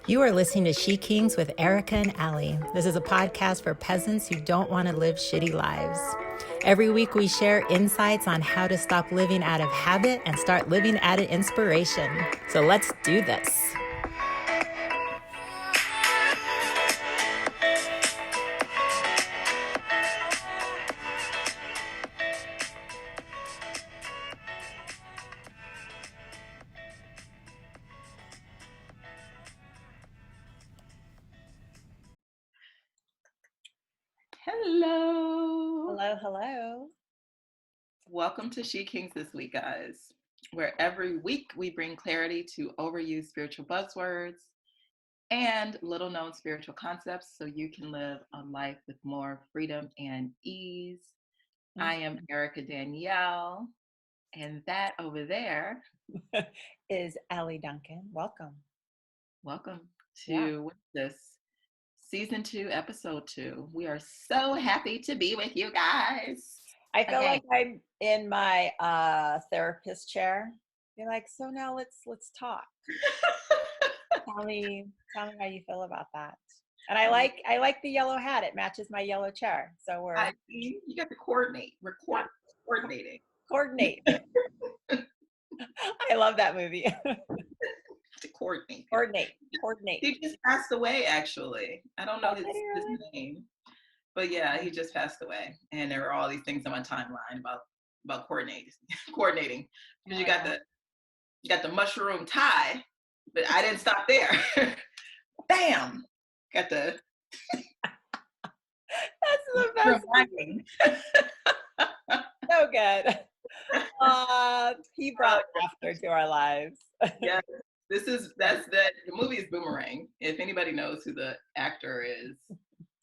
You are listening to SheKings with Erica and Allie. This is a podcast for peasants who don't want to live shitty lives. Every week we share insights on how to stop living out of habit and start living out of inspiration. So let's do this. Hello. Hello. Welcome to SheKings this week, guys, where every week we bring clarity to overused spiritual buzzwords and little known spiritual concepts so you can live a life with more freedom and ease. I am Erica Danielle, and that over there is Allie Duncan. Welcome. Welcome to what's this? Season 2, episode 2. We are so happy to be with you guys. I feel like I'm in my therapist chair. You're like, so now let's talk. Tell me how you feel about that. And I like the yellow hat. It matches my yellow chair. So you got to coordinate. We're coordinating. Coordinate. I love that movie. To coordinate. Coordinate. He just passed away, actually. I don't know his name, but yeah, he just passed away. And there were all these things on my timeline about coordinating. Because you got the mushroom tie, but I didn't stop there. Bam! Got the. That's the best. So good. He brought laughter to our lives. Yeah. The movie is Boomerang. If anybody knows who the actor is,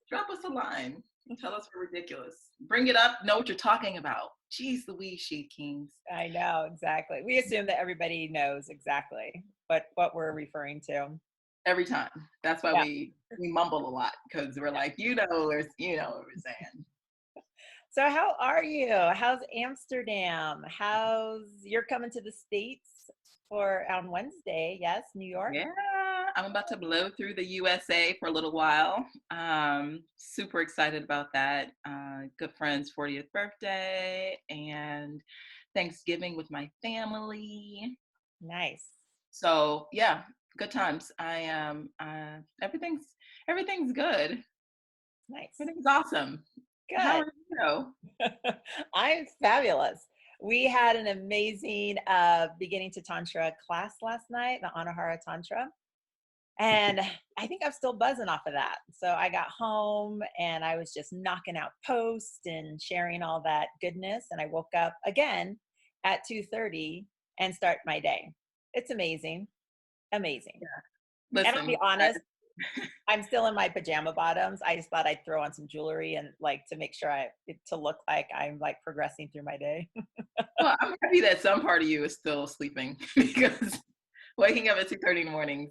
drop us a line. Tell us we're ridiculous. Bring it up. Know what you're talking about. Jeez Louise, SheKings. I know, exactly. We assume that everybody knows exactly what we're referring to. Every time. That's why we mumble a lot, because we're like, you know what we're saying. So how are you? How's Amsterdam? You're coming to the States on Wednesday, yes, New York? Yeah, I'm about to blow through the USA for a little while. Super excited about that. Good friend's 40th birthday and Thanksgiving with my family. Nice. So yeah, good times. I am. Everything's good. Nice. Everything's awesome. Good. How are you? I'm fabulous. We had an amazing beginning to Tantra class last night, the Anahara Tantra. And I think I'm still buzzing off of that. So I got home and I was just knocking out posts and sharing all that goodness. And I woke up again at 2:30 and start my day. It's amazing. Amazing. Yeah. Listen, and I'll be honest, I'm still in my pajama bottoms. I just thought I'd throw on some jewelry and to make sure to look like I'm progressing through my day. Well, I'm happy that some part of you is still sleeping, because waking up at 2:30 in the morning,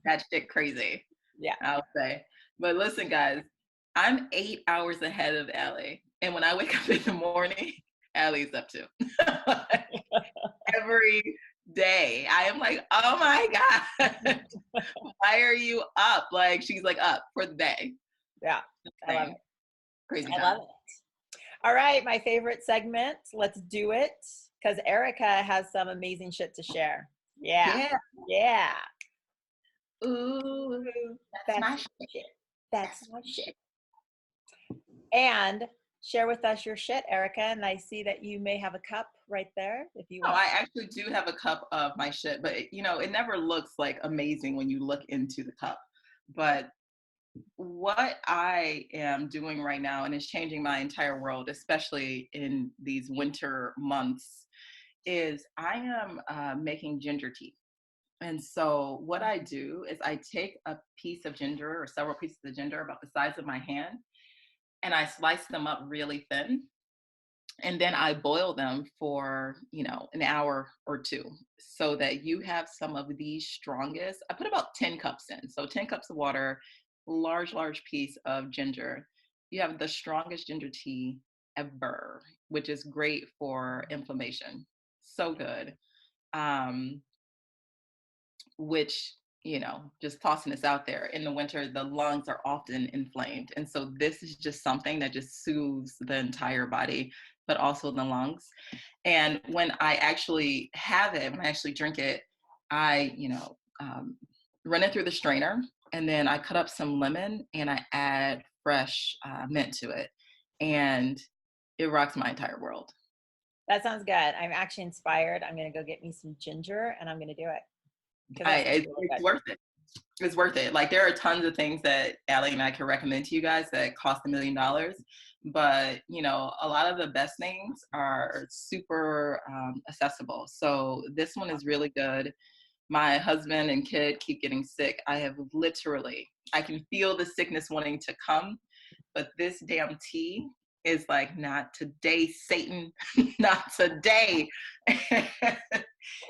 that shit crazy. Yeah, I'll say. But listen, guys, I'm 8 hours ahead of Allie, and when I wake up in the morning, Allie's up too. Every day, I am like, oh my god, why are you up? She's up for the day. Yeah, I love it. Crazy. I love it. All right, my favorite segment. Let's do it, because Erica has some amazing shit to share. Yeah. Ooh, that's my shit. That's my shit. And share with us your shit, Erica. And I see that you may have a cup right there. If you want. I actually do have a cup of my shit, but it never looks amazing when you look into the cup. But what I am doing right now, and it's changing my entire world, especially in these winter months, is I am making ginger tea. And so what I do is I take a piece of ginger or several pieces of ginger about the size of my hand, and I slice them up really thin. And then I boil them for, an hour or two, so that you have some of the strongest. I put about 10 cups in. So 10 cups of water, large piece of ginger. You have the strongest ginger tea ever, which is great for inflammation. So good. Which, just tossing this out there. In the winter, the lungs are often inflamed. And so this is just something that just soothes the entire body, but also the lungs. And when I actually have it, when I actually drink it, I, run it through the strainer, and then I cut up some lemon and I add fresh mint to it. And it rocks my entire world. That sounds good. I'm actually inspired. I'm going to go get me some ginger and I'm going to do it because that sounds really It's good. worth it. It's worth it. Like, there are tons of things that Allie and I can recommend to you guys that cost $1 million, but a lot of the best things are super accessible. So this one is really good. My husband and kid keep getting sick. I can feel the sickness wanting to come, but this damn tea is like, not today, Satan, not today. And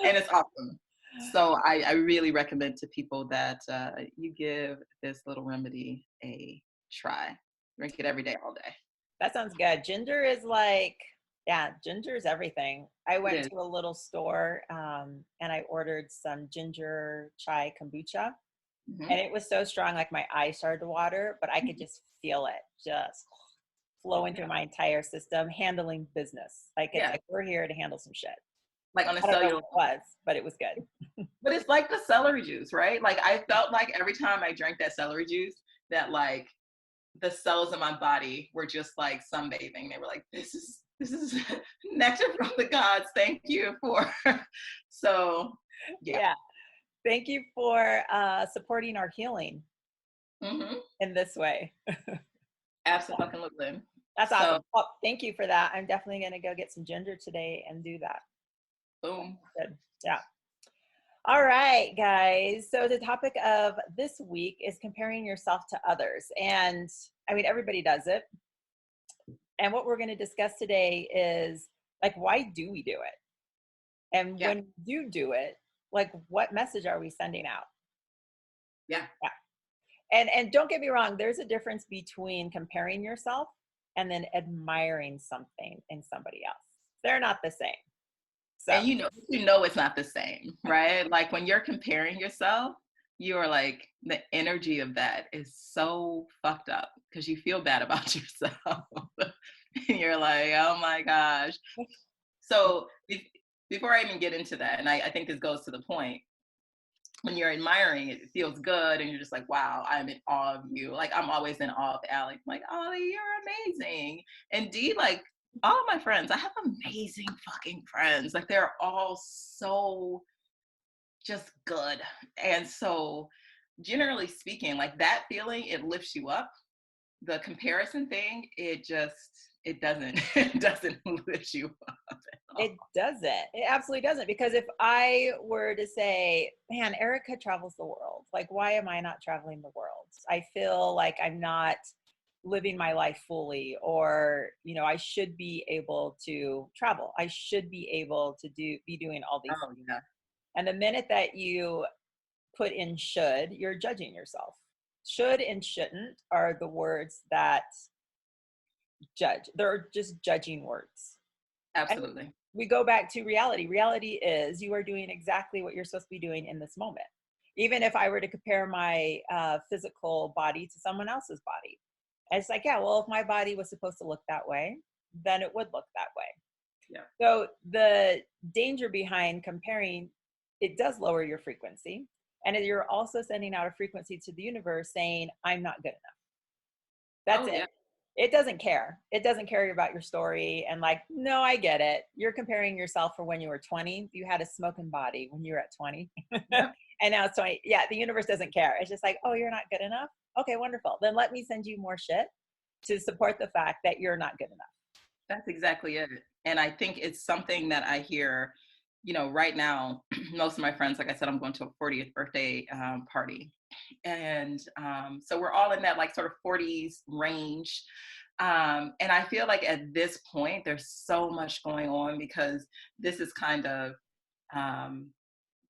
it's awesome. So I really recommend to people that you give this little remedy a try. Drink it every day, all day. That sounds good. Ginger is like, yeah, ginger is everything. I It went is. to a little store and I ordered some ginger chai kombucha, Mhm. and it was so strong, like my eyes started to water, but I could just feel it just flowing through Yeah. my entire system, handling business. Like it's Yeah. like we're here to handle some shit. Like, on a I don't know cellular. what it was, but it was good. But it's like the celery juice, right? Like, I felt like every time I drank that celery juice, that, like, the cells in my body were just like sunbathing. They were like, this is nectar from the gods. Thank you for. So yeah. Yeah. Thank you for supporting our healing Hmm. in this way. Absolutely. That's So awesome. Well, thank you for that. I'm definitely going to go get some ginger today and do that. boom. Good. Yeah. All right, guys. So the topic of this week is comparing yourself to others. And I mean, everybody does it. And what we're going to discuss today is like, why do we do it? And Yeah. when you do it, like, what message are we sending out? Yeah. Yeah. And don't get me wrong, there's a difference between comparing yourself and then admiring something in somebody else. They're not the same. So And you know it's not the same, right? Like, when you're comparing yourself, you're like, the energy of that is so fucked up because you feel bad about yourself. And you're like, oh my gosh. So before I even get into that, and I think this goes to the point, when you're admiring it, it feels good, and you're just like, wow, I'm in awe of you. Like, I'm always in awe of Alec. Like, oh, you're amazing. Indeed, like, all of my friends, I have amazing fucking friends. Like, they're all so just good. And so, generally speaking, like, that feeling, it lifts you up. The comparison thing, it doesn't it doesn't lift you up at all. it doesn't. It absolutely doesn't. Because if I were to say, man, Erica travels the world, like, why am I not traveling the world? I feel like I'm not living my life fully, or, I should be able to travel. I should be able to be doing all these Oh things. yeah. And the minute that you put in should, you're judging yourself. Should and shouldn't are the words that judge. They're just judging words. And Absolutely. we go back to reality. Reality is you are doing exactly what you're supposed to be doing in this moment. Even if I were to compare my physical body to someone else's body, it's like, yeah, well, if my body was supposed to look that way, then it would look that way. Yeah. So the danger behind comparing, it does lower your frequency. And you're also sending out a frequency to the universe saying, I'm not good enough. That's Oh it. yeah. It doesn't care. It doesn't care about your story. And like, no, I get it. You're comparing yourself for when you were 20. You had a smoking body when you were at 20. Yep. And now it's 20. Yeah, the universe doesn't care. It's just like, oh, you're not good enough. Okay, wonderful. Then let me send you more shit to support the fact that you're not good enough. That's exactly it. And I think it's something that I hear, right now. Most of my friends, like I said, I'm going to a 40th birthday party. And so we're all in that, like, sort of 40s range. And I feel like at this point, there's so much going on because this is kind of um,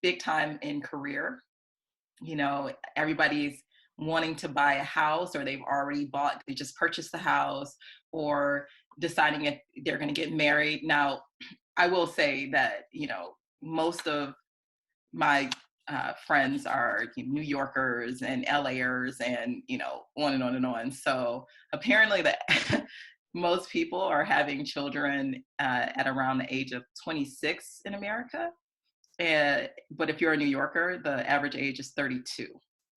big time in career. Everybody's wanting to buy a house, or they just purchased the house, or deciding if they're going to get married. Now, I will say that, most of my friends are New Yorkers and LAers and, on and on and on. So apparently that most people are having children at around the age of 26 in America. But if you're a New Yorker, the average age is 32,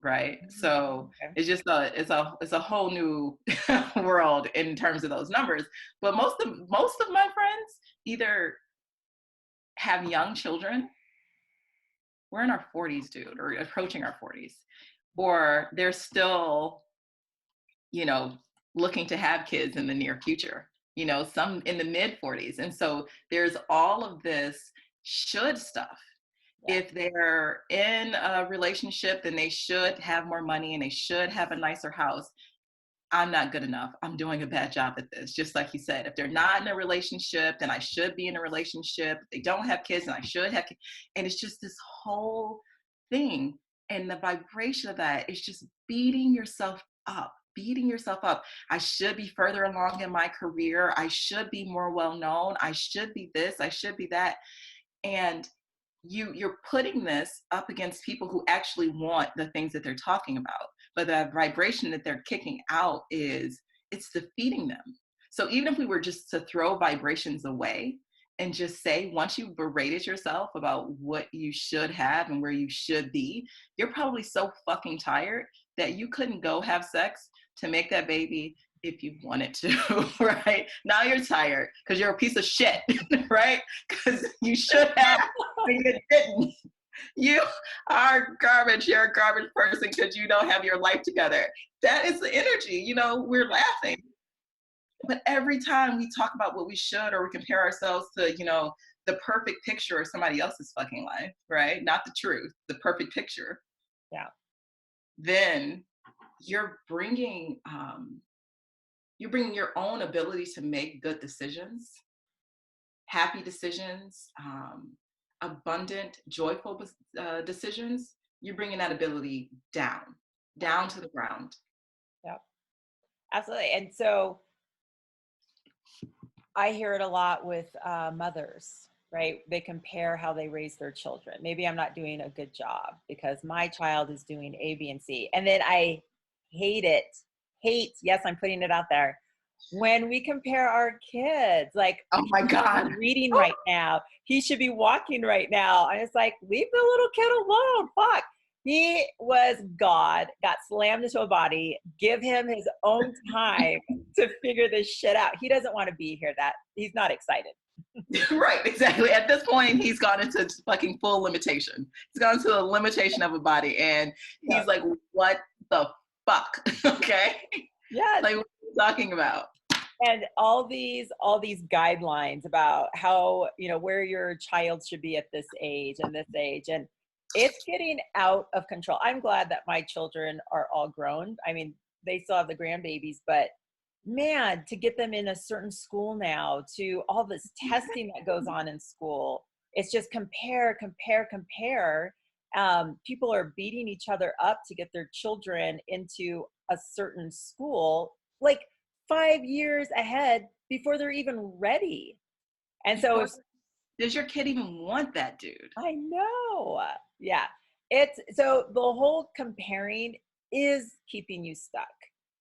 right? So Okay. it's a whole new world in terms of those numbers. But most of my friends either have young children. We're in our 40s, dude, or approaching our 40s, or they're still, you know, looking to have kids in the near future. Some in the mid 40s, and so there's all of this should stuff. Yeah. If they're in a relationship, then they should have more money and they should have a nicer house. I'm not good enough. I'm doing a bad job at this. Just like you said, if they're not in a relationship, then I should be in a relationship. If they don't have kids, then I should have kids. And it's just this whole thing. And the vibration of that is just beating yourself up, beating yourself up. I should be further along in my career. I should be more well known. I should be this. I should be that. And you're putting this up against people who actually want the things that they're talking about, but the vibration that they're kicking out it's defeating them. So even if we were just to throw vibrations away and just say, once you've berated yourself about what you should have and where you should be, you're probably so fucking tired that you couldn't go have sex to make that baby if you wanted to. Right now you're tired because you're a piece of shit. Right, because you should have, but you didn't. You are garbage. You're a garbage person because you don't have your life together. That is the energy. We're laughing, but every time we talk about what we should, or we compare ourselves to, the perfect picture of somebody else's fucking life, right? Not the truth, the perfect picture. Yeah. Then you're bringing your own ability to make good decisions, happy decisions, abundant, joyful decisions. You're bringing that ability down to the ground. Yeah. Absolutely. And so I hear it a lot with mothers, right? They compare how they raise their children. Maybe I'm not doing a good job because my child is doing A, B, and C. And then I hate it. Hate, yes, I'm putting it out there. When we compare our kids, like, Oh my he should God. be reading right now. He should be walking right now. And it's like, leave the little kid alone. Fuck. He was God, got slammed into a body. Give him his own time to figure this shit out. He doesn't want to be here. That he's not excited. Right, exactly. At this point, he's gone into fucking full limitation. He's gone to the limitation of a body, and Yeah. he's like, "What the fuck?" Okay, Yes. like, what are you talking about? And all these guidelines about how, where your child should be at this age and this age, and it's getting out of control. I'm glad that my children are all grown. I mean, they still have the grandbabies, but man, to get them in a certain school now, to all this testing that goes on in school, it's just compare, compare, compare. People are beating each other up to get their children into a certain school, like 5 years ahead before they're even ready. And so Before, it's, does your kid even want that dude? I know. Yeah. It's so the whole comparing is keeping you stuck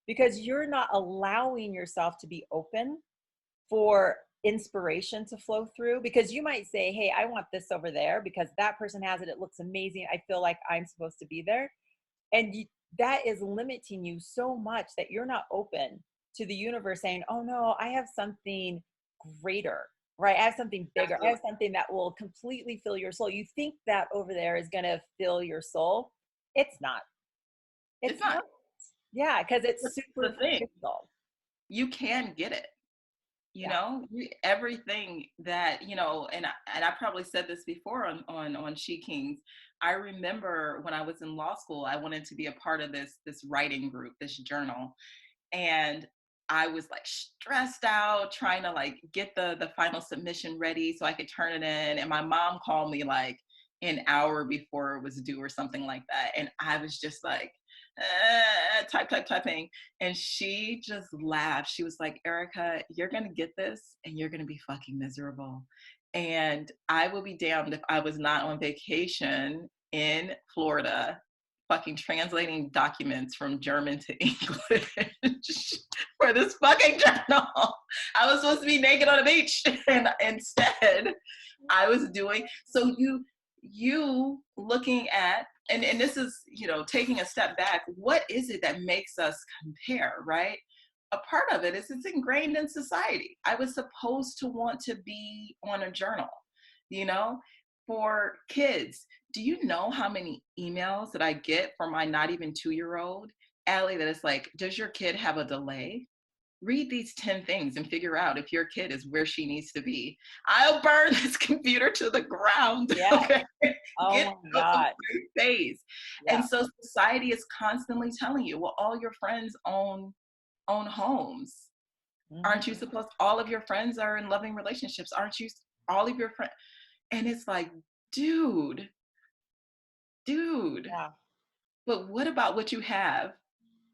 because you're not allowing yourself to be open for inspiration to flow through, because you might say, hey, I want this over there because that person has it. It looks amazing. I feel like I'm supposed to be there. And that is limiting you so much that you're not open to the universe saying, oh no, I have something greater, right? I have something bigger. I Absolutely. have something that will completely fill your soul. You think that over there is going to fill your soul. It's not. It's It's not not. Yeah, because it's the thing. superficial. You can get it. Yeah. Everything that, and I probably said this before on SheKings. I remember when I was in law school, I wanted to be a part of this writing group, this journal, and I was like stressed out trying to like get the final submission ready so I could turn it in, and my mom called me like an hour before it was due or something like that, and I was just like typing. And she just laughed. She was like, Erica, you're going to get this and you're going to be fucking miserable. And I will be damned if I was not on vacation in Florida fucking translating documents from German to English for this fucking journal. I was supposed to be naked on a beach, and instead I was doing, so you looking at, and this is, taking a step back, what is it that makes us compare, right? A part of it is it's ingrained in society. I was supposed to want to be on a journal, you know? For kids, do you know how many emails that I get from my not even 2-year-old, Allie, that is like, does your kid have a delay? Read these 10 things and figure out if your kid is where she needs to be. I'll burn this computer to the ground. Yeah. Okay? Oh Get my out of God. my face. Yeah. And so society is constantly telling you, well, all your friends own homes. Mhm. Aren't you supposed, all of your friends are in loving relationships? Aren't you, all of your friends? And it's like, dude, dude, Yeah. but what about what you have?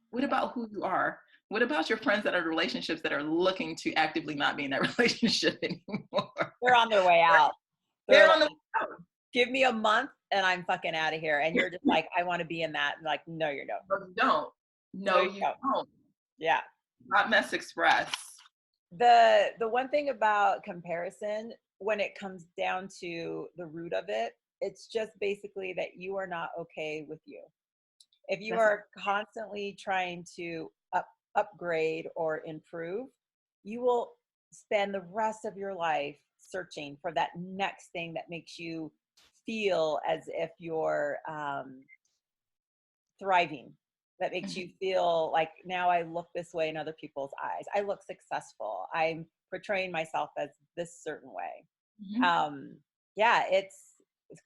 What Yeah. about who you are? What about your friends that are in relationships that are looking to actively not be in that relationship anymore? They're on their way out. They're They're like, on the give me a month and I'm fucking out of here. And you're just like, I want to be in that. And like, no, you don't. no, you don't. No, No, you you don't. don't. Yeah. Not Mess Express. The one thing about comparison, when it comes down to the root of it, it's just basically that you are not okay with you. If you That's are constantly trying to upgrade or improve, you will spend the rest of your life searching for that next thing that makes you feel as if you're thriving, that makes you mhm, feel like now I look this way in other people's eyes. I look successful. I'm portraying myself as this certain way. mhm. Yeah, it's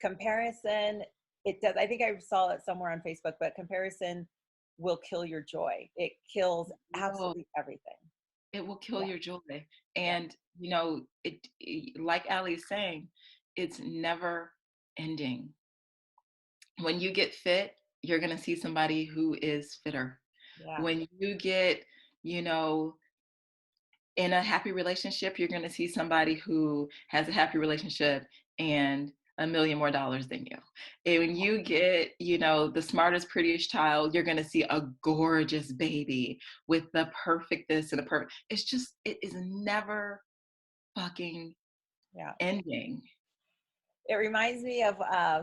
comparison. It does. I think I saw it somewhere on Facebook, but comparison will kill your joy. It kills Well, absolutely everything. it will kill Yeah, your joy. yeah, And like Allie's saying, it's never ending. When you get fit, you're going to see somebody who is fitter. yeah, When you get, you know, in a happy relationship, you're going to see somebody who has a happy relationship and $1 million more than you. And when you get, the smartest, prettiest child, you're going to see a gorgeous baby with the perfect this and the perfect. It's just, it is never fucking yeah. ending. It reminds me of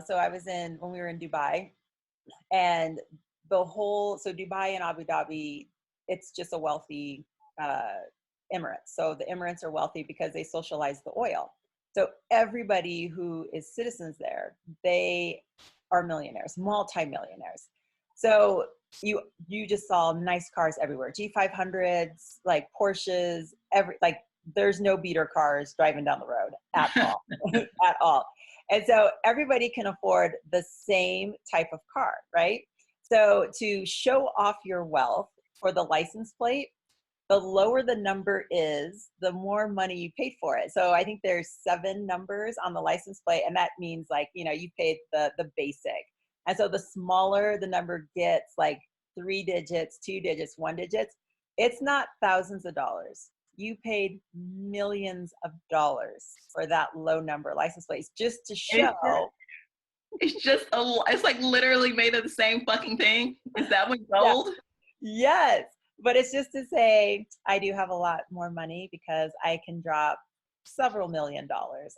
so I was in when we were in Dubai, and so Dubai and Abu Dhabi, it's just a wealthy uh, Emirates. So the Emirates are wealthy because they socialize the oil. So everybody who is citizens there, they are millionaires, multi-millionaires. So you just saw nice cars everywhere, G500s, like Porsches, like there's no beater cars driving down the road at all, at all. And so everybody can afford the same type of car, right? So to show off your wealth for the license plate, the lower the number is, the more money you paid for it. So I think there's 7 numbers on the license plate, and that means like, you paid the basic. And so the smaller the number gets, like 3 digits, 2 digits, 1 digits, it's not thousands of dollars. You paid millions of dollars for that low number license plates just to It's just, show. it's like literally made of the same fucking thing. Is that what Yeah, gold? yes. But it's just to say, I do have a lot more money because I can drop several $1 million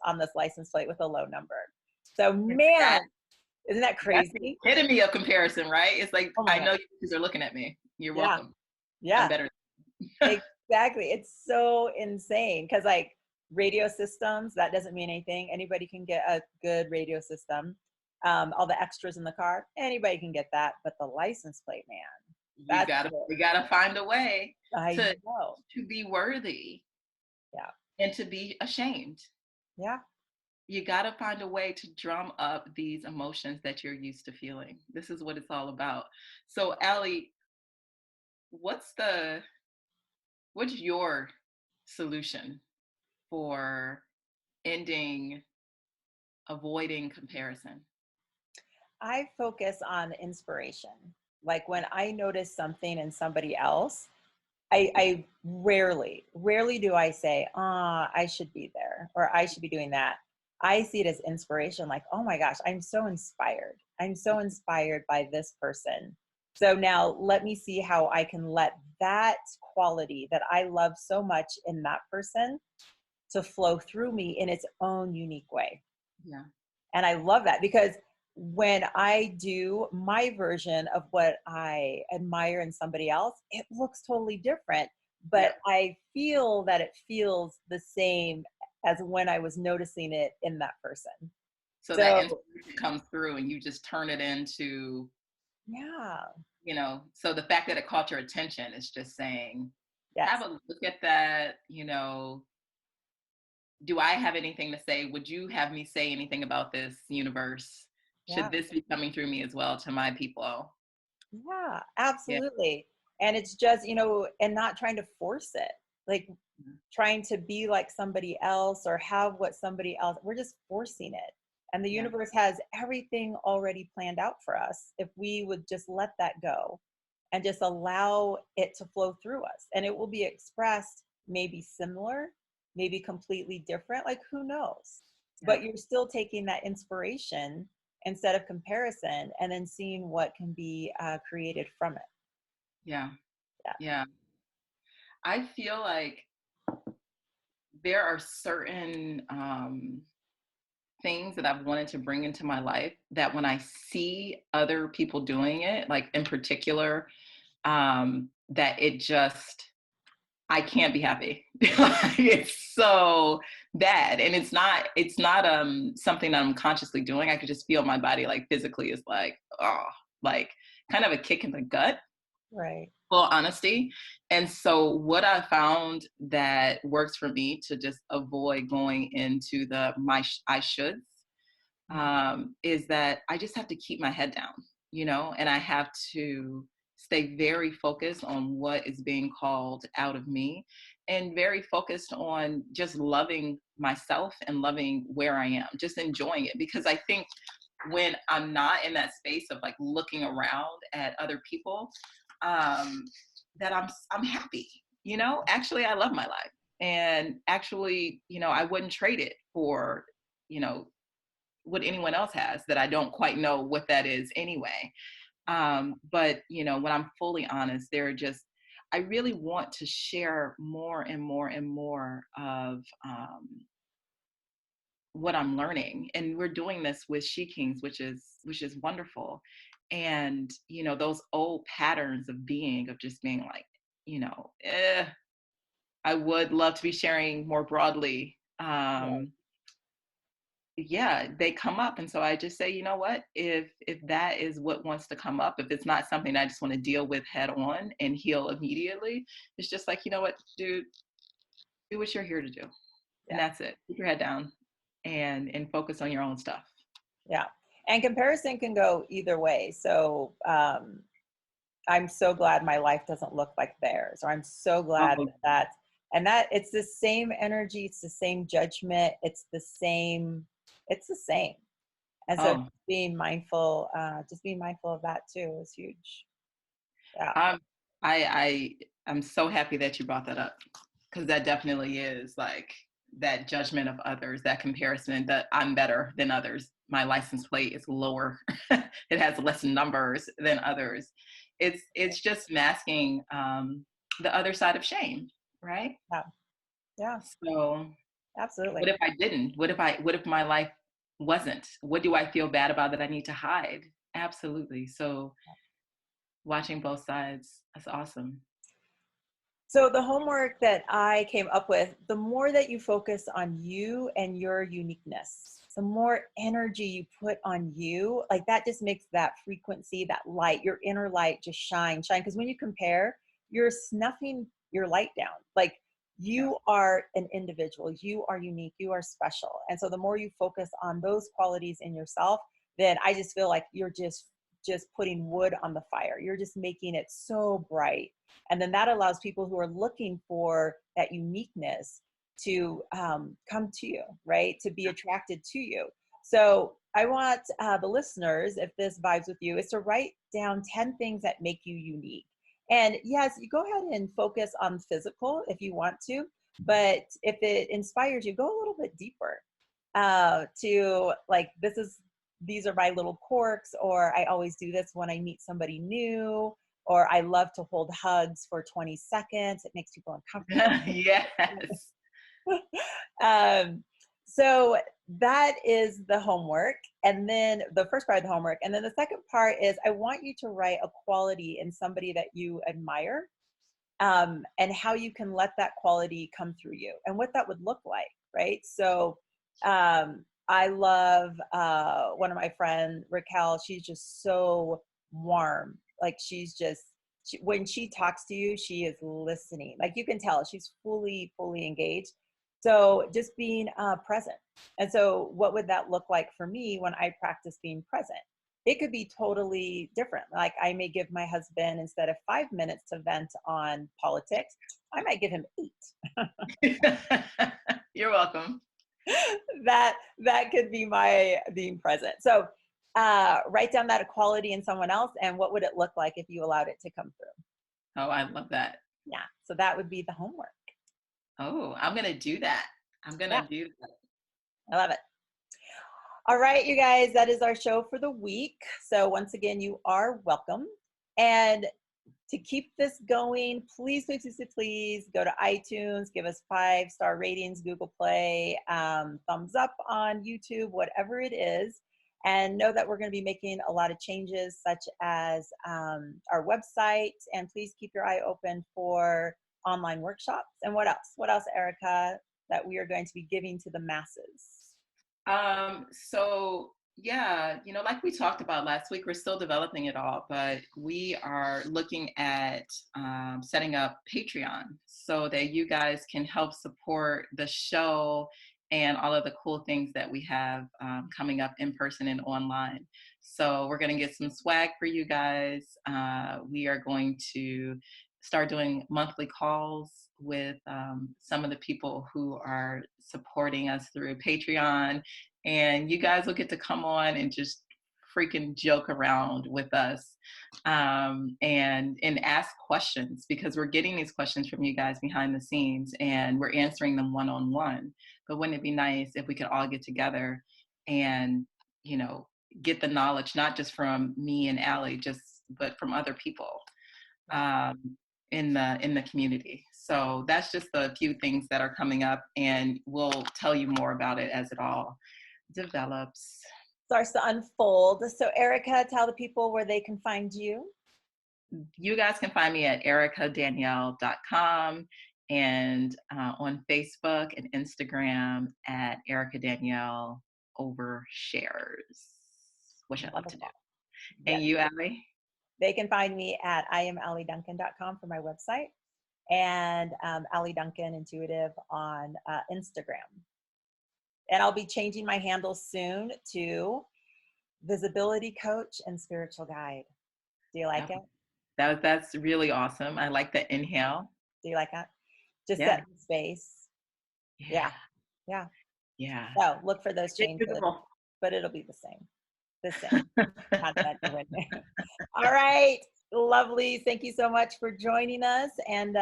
on this license plate with a low number. So, man, isn't that That's the crazy? epitome of comparison, right? It's like, Oh my I God. know you guys are looking at me. You're Yeah. welcome. I'm Yeah. better. Exactly. It's so insane because, like, radio systems, that doesn't mean anything. Anybody can get a good radio system. All the extras in the car, anybody can get that. But the license plate, man, that's We gotta find a way I to know. be worthy Yeah. and to be ashamed. Yeah. You gotta find a way to drum up these emotions that you're used to feeling. This is what it's all about. So, Allie, what's the what's your solution for ending avoiding comparison? I focus on inspiration. Like when I notice something in somebody else, I rarely do I say, I should be there or I should be doing that. I see it as inspiration, like, oh my gosh, I'm so inspired. I'm so inspired by this person. So now let me see how I can let that quality that I love so much in that person to flow through me in its own unique way. Yeah. And I love that because when I do my version of what I admire in somebody else, it looks totally different, Yeah. but I feel that it feels the same as when I was noticing it in that person. So that So, inspiration comes through and you just turn it into, yeah, so the fact that it caught your attention is just saying, have yes, a look at that, do I have anything to say? Would you have me say anything about this universe? Should yeah. this be coming through me as well to my people? Yeah, Yeah. absolutely. And it's just, and not trying to force it, like trying to be like somebody else or have what somebody else, we're just forcing it. And the Yeah. universe has everything already planned out for us if we would just let that go and just allow it to flow through us. And it will be expressed maybe similar, maybe completely different, like who knows? Yeah. But you're still taking that inspiration instead of comparison and then seeing what can be created from it. Yeah. Yeah. Yeah. I feel like there are certain things that I've wanted to bring into my life that when I see other people doing it, like in particular, that it just, I can't be happy. Like, it's so bad. And it's not something that I'm consciously doing. I could just feel my body like physically is like, oh, like kind of a kick in the gut, Right. full honesty. And so what I found that works for me to just avoid going into the I shoulds, Mhm. is that I just have to keep my head down, and I have to stay very focused on what is being called out of me and very focused on just loving myself and loving where I am, just enjoying it. Because I think when I'm not in that space of like looking around at other people, um, that I'm happy. Actually, I love my life, and actually, I wouldn't trade it for, you know, what anyone else has that I don't quite know what that is anyway. But when I'm fully honest, I really want to share more and more and more of what I'm learning, and we're doing this with SheKings, which is wonderful. And those old patterns of just being like, I would love to be sharing more broadly. Right. Yeah, they come up, and so I just say, you know what, if that is what wants to come up, if it's not something I just want to deal with head on and heal immediately, it's just like, you know what, dude, do what you're here to do, and Yeah. that's it. Keep your head down and focus on your own stuff. Yeah. And comparison can go either way. So I'm so glad my life doesn't look like theirs, or I'm so glad Oh, and that it's the same energy, it's the same judgment, it's the same. And so oh, just being mindful of that too is huge. Yeah. um, I'm so happy that you brought that up, because that definitely is like that judgment of others, that comparison that I'm better than others. My license plate is lower. It has less numbers than others. It's just masking the other side of shame, right? Yeah. Yeah. So what Absolutely. if I didn't? What if my life wasn't? What do I feel bad about that I need to hide? Absolutely. So watching both sides, that's awesome. So the homework that I came up with, the more that you focus on you and your uniqueness, the more energy you put on you, like that just makes that frequency, that light, your inner light just shine. Because when you compare, you're snuffing your light down. Like Yeah. you are an individual, you are unique, you are special. And so the more you focus on those qualities in yourself, then I just feel like you're just putting wood on the fire. You're just making it so bright, and then that allows people who are looking for that uniqueness to come to you, right? To be attracted to you. So I want the listeners, if this vibes with you, is to write down 10 things that make you unique. And yes, you go ahead and focus on physical if you want to, but if it inspires you, go a little bit deeper to like, this is these are my little quirks, or I always do this when I meet somebody new, or I love to hold hugs for 20 seconds. It makes people uncomfortable. Yes. um, so that is the homework. And then the first part of the homework. And then the second part is I want you to write a quality in somebody that you admire, and how you can let that quality come through you and what that would look like, right? So I love one of my friends, Raquel. She's just so warm. Like when she talks to you, she is listening. Like you can tell she's fully engaged. So just being present. And so what would that look like for me when I practice being present? It could be totally different. Like I may give my husband, instead of 5 minutes to vent on politics, I might give him 8. You're welcome. That could be my being present. So write down that equality in someone else, and what would it look like if you allowed it to come through? Oh, I love that. Yeah. So that would be the homework. Oh, I'm going to do that. I'm going Yeah, to do that. I love it. All right, you guys, that is our show for the week. So once again, you are welcome. And to keep this going, please go to iTunes, give us 5-star ratings, Google Play, thumbs up on YouTube, whatever it is. And know that we're going to be making a lot of changes, such as our website. And please keep your eye open for online workshops. And what else? What else, Erica, that we are going to be giving to the masses? So yeah, like we talked about last week, we're still developing it all, but we are looking at setting up Patreon so that you guys can help support the show and all of the cool things that we have coming up in person and online. So we're going to get some swag for you guys. We are going to start doing monthly calls with some of the people who are supporting us through Patreon. And you guys will get to come on and just freaking joke around with us, and ask questions, because we're getting these questions from you guys behind the scenes and we're answering them one-on-one. But wouldn't it be nice if we could all get together and, get the knowledge, not just from me and Allie, but from other people um, in the community. So that's just a few things that are coming up, and we'll tell you more about it as it all develops. Starts to unfold. So Erica, tell the people where they can find you. You guys can find me at ericadanielle.com, and on Facebook and Instagram at Erica Danielle Overshares, which I love to do. Yes. And you, Allie? They can find me at IamAllieDuncan.com for my website, and Allie Duncan Intuitive on Instagram. And I'll be changing my handle soon to Visibility Coach and Spiritual Guide. Do you like it? That's really awesome. I like the inhale. Do you like that? Just Yeah. set space. Yeah. Yeah. Yeah. So look for those It's changes, beautiful. but it'll be the same. The same content. All right. Lovely. Thank you so much for joining us. And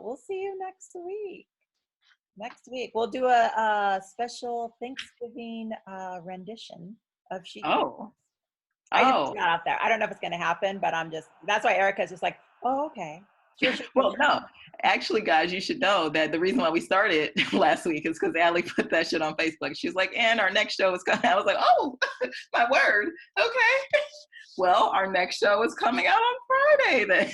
we'll see you next week. We'll do a special Thanksgiving rendition of SheKings. Oh. I just Oh. got out there. I don't know if it's going to happen, but that's why Erica's just like, oh, okay. Sure. Well, no, actually, guys, you should know that the reason why we started last week is because Allie put that shit on Facebook. She's like, and our next show is coming. I was like, oh, my word. Okay. Well, our next show is coming out on Friday then.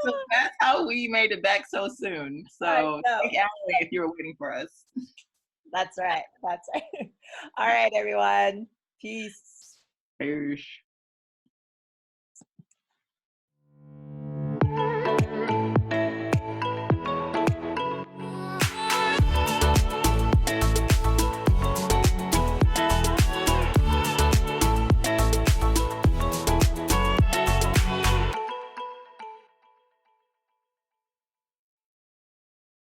So that's how we made it back so soon. So thank Allie if you were waiting for us. That's right. All right, everyone. Peace. Peace.